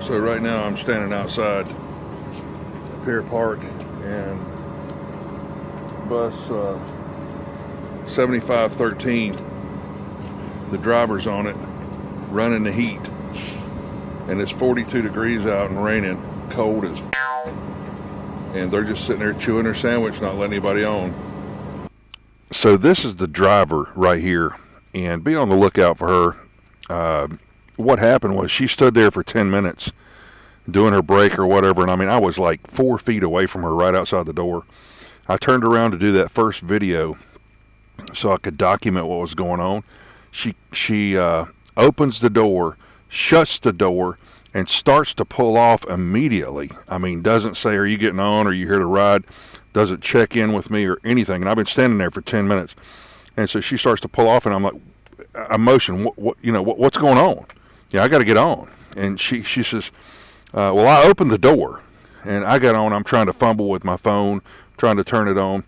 So right now I'm standing outside Pier Park and bus 7513. The driver's on it, running the heat, and it's 42 degrees out and raining, cold as and they're just sitting there chewing their sandwich, not letting anybody on. So this is the driver right here, and be on the lookout for her. What happened was she stood there for 10 minutes doing her break or whatever, and I mean, I was like 4 feet away from her right outside the door. I turned around to do that first video so I could document what was going on. She opens the door, shuts the door, and starts to pull off immediately. I mean, doesn't say, are you getting on, or are you here to ride? Doesn't check in with me or anything. And I've been standing there for 10 minutes. And so she starts to pull off, and I'm like, I motion, what's going on? Yeah, I got to get on. And she says, well, I opened the door, and I got on. I'm trying to fumble with my phone, trying to turn it on.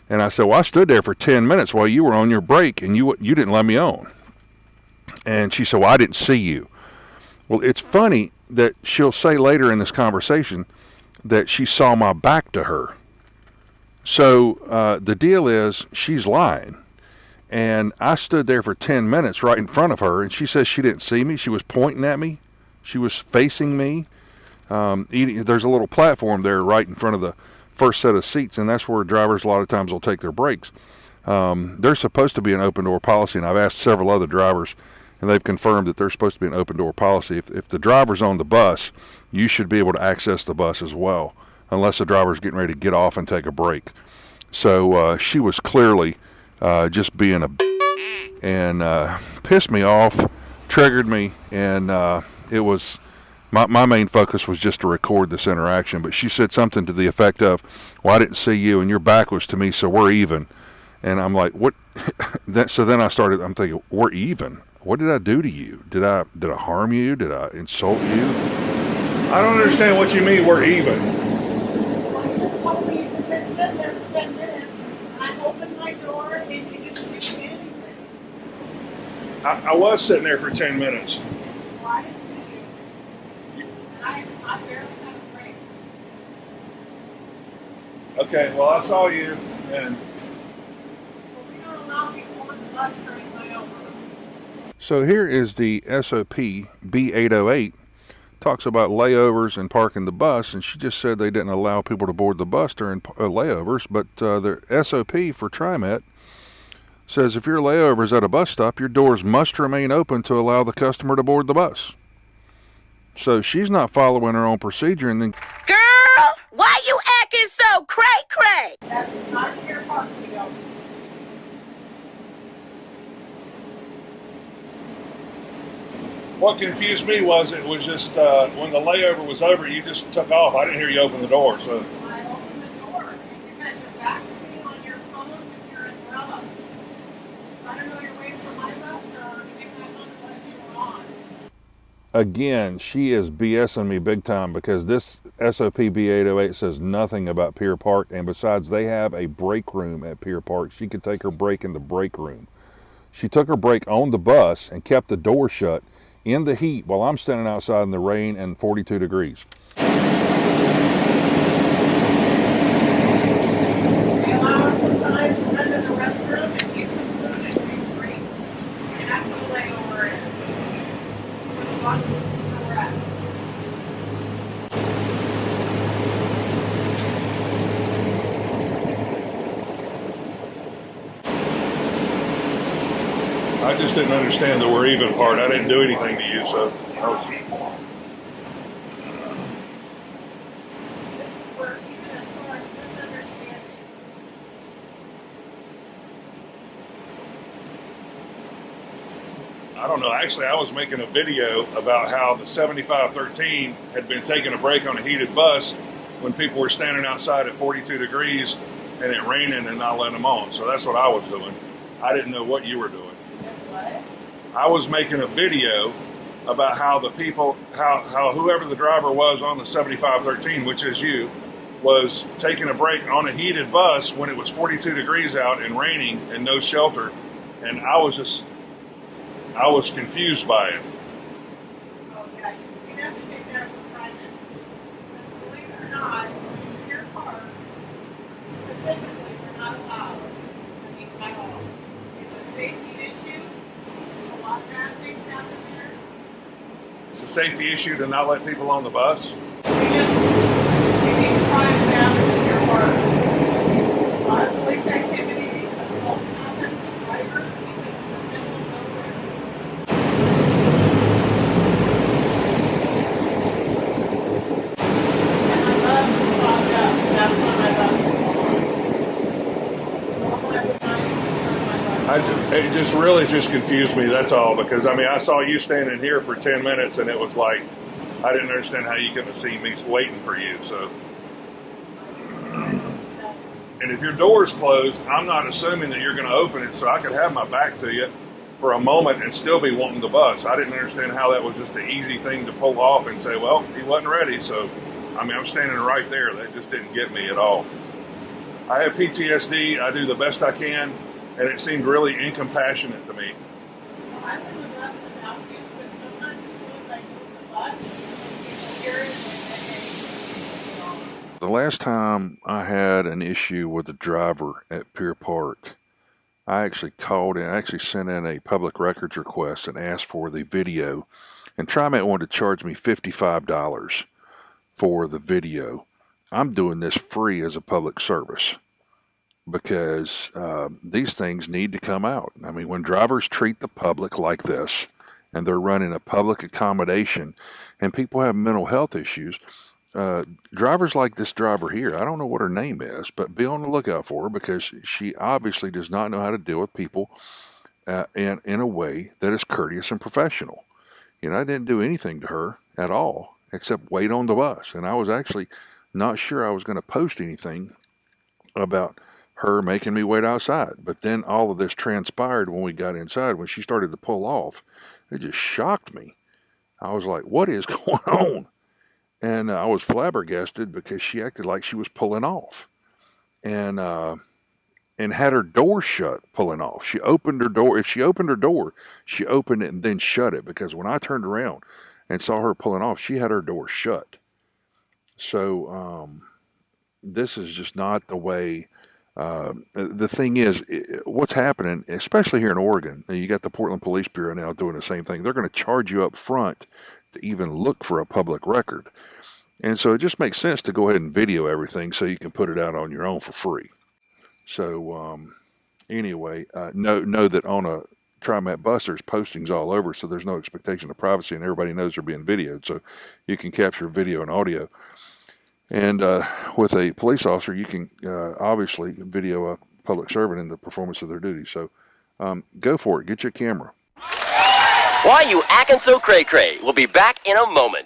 And I said, well, I stood there for 10 minutes while you were on your break, and you didn't let me on. And she said, well, I didn't see you. Well, it's funny that she'll say later in this conversation that she saw my back to her. So the deal is she's lying. And I stood there for 10 minutes right in front of her, and she says she didn't see me. She was pointing at me. She was facing me. There's a little platform there right in front of the first set of seats, and that's where drivers a lot of times will take their breaks. There's supposed to be an open door policy, and I've asked several other drivers, and they've confirmed that there's supposed to be an open door policy. If the driver's on the bus, you should be able to access the bus as well, unless the driver's getting ready to get off and take a break. So she was clearly just being and pissed me off, triggered me, and it was my main focus was just to record this interaction. But she said something to the effect of, well, I didn't see you, and your back was to me, so we're even. And I'm like, what? So then I'm thinking, we're even. What did I do to you? Did I harm you? Did I insult you? I don't understand what you mean, we're even. Well, you just told me you've been sitting there for 10 minutes. I opened my door and you didn't do anything. I was sitting there for 10 minutes. Well, I didn't see you. And I barely had a break. Okay, well, I saw you, and Well, we don't allow people on the bus during layover. so here is the SOP B808. Talks about layovers and parking the bus, and she just said they didn't allow people to board the bus during layovers, but the SOP for Trimet says if your layover is at a bus stop, your doors must remain open to allow the customer to board the bus. So she's not following her own procedure, and then, Girl, why you acting so cray-cray? That's not your park, you know. what confused me was it was just when the layover was over, you just took off. I didn't hear you open the door, so. I opened the door and you had your back to me on your phone with your umbrella. I don't know you're waiting for my bus or to get back on the bus you were on. Again, she is BSing me big time, because this SOP B808 says nothing about Pier Park, and besides, they have a break room at Pier Park. She could take her break in the break room. She took her break on the bus and kept the door shut in the heat while I'm standing outside in the rain and 42 degrees. They allow us sometimes to run to the restroom and get some food and take breaks. And that's what a layover is. Responsible for the rest. I just didn't understand the we're even part. I didn't do anything to you, so. We're even as far as misunderstanding. I don't know. Actually, I was making a video about how the 7513 had been taking a break on a heated bus when people were standing outside at 42 degrees and it raining and not letting them on. So that's what I was doing. I didn't know what you were doing. What? I was making a video about how the people, how whoever the driver was on the 7513, which is you, was taking a break on a heated bus when it was 42 degrees out and raining and no shelter. And I was confused by it. Oh, yeah. You have to take that it's a safety issue to not let people on the bus. You'd be surprised what happens in your work. Police activity, assaults happen to drivers because of the middle of nowhere. And my bus is fogged up. That's why my bus is on. Normally I would not even turn my bus. It just really just confused me, that's all, because I mean, I saw you standing here for 10 minutes and it was like, I didn't understand how you couldn't have seen me waiting for you, so. And if your door's closed, I'm not assuming that you're gonna open it so I could have my back to you for a moment and still be wanting the bus. I didn't understand how that was just an easy thing to pull off and say, well, he wasn't ready, so, I mean, I'm standing right there. That just didn't get me at all. I have PTSD, I do the best I can, and it seemed really incompassionate to me. I would have left without you, but sometimes as soon as I move the bus, people hear it and The last time I had an issue with a driver at Pier Park, I actually called in, I actually sent in a public records request and asked for the video. And Trimet wanted to charge me $55 for the video. I'm doing this free as a public service because these things need to come out. I mean, when drivers treat the public like this and they're running a public accommodation and people have mental health issues, drivers like this driver here, I don't know what her name is, but be on the lookout for her because she obviously does not know how to deal with people in a way that is courteous and professional. You know, I didn't do anything to her at all except wait on the bus. And I was actually not sure I was going to post anything about her making me wait outside. But then all of this transpired when we got inside. When she started to pull off, it just shocked me. I was like, what is going on? And I was flabbergasted because she acted like she was pulling off, and had her door shut pulling off. She opened her door. If she opened her door, she opened it and then shut it, because when I turned around and saw her pulling off, she had her door shut. So this is just not the way. The thing is, what's happening, especially here in Oregon, you got the Portland Police Bureau now doing the same thing. They're going to charge you up front to even look for a public record. And so it just makes sense to go ahead and video everything so you can put it out on your own for free. So anyway, know that on a Trimet bus there's postings all over, so there's no expectation of privacy and everybody knows they're being videoed, so you can capture video and audio. And with a police officer, you can obviously video a public servant in the performance of their duty. So go for it. Get your camera. Why you acting so cray-cray? We'll be back in a moment.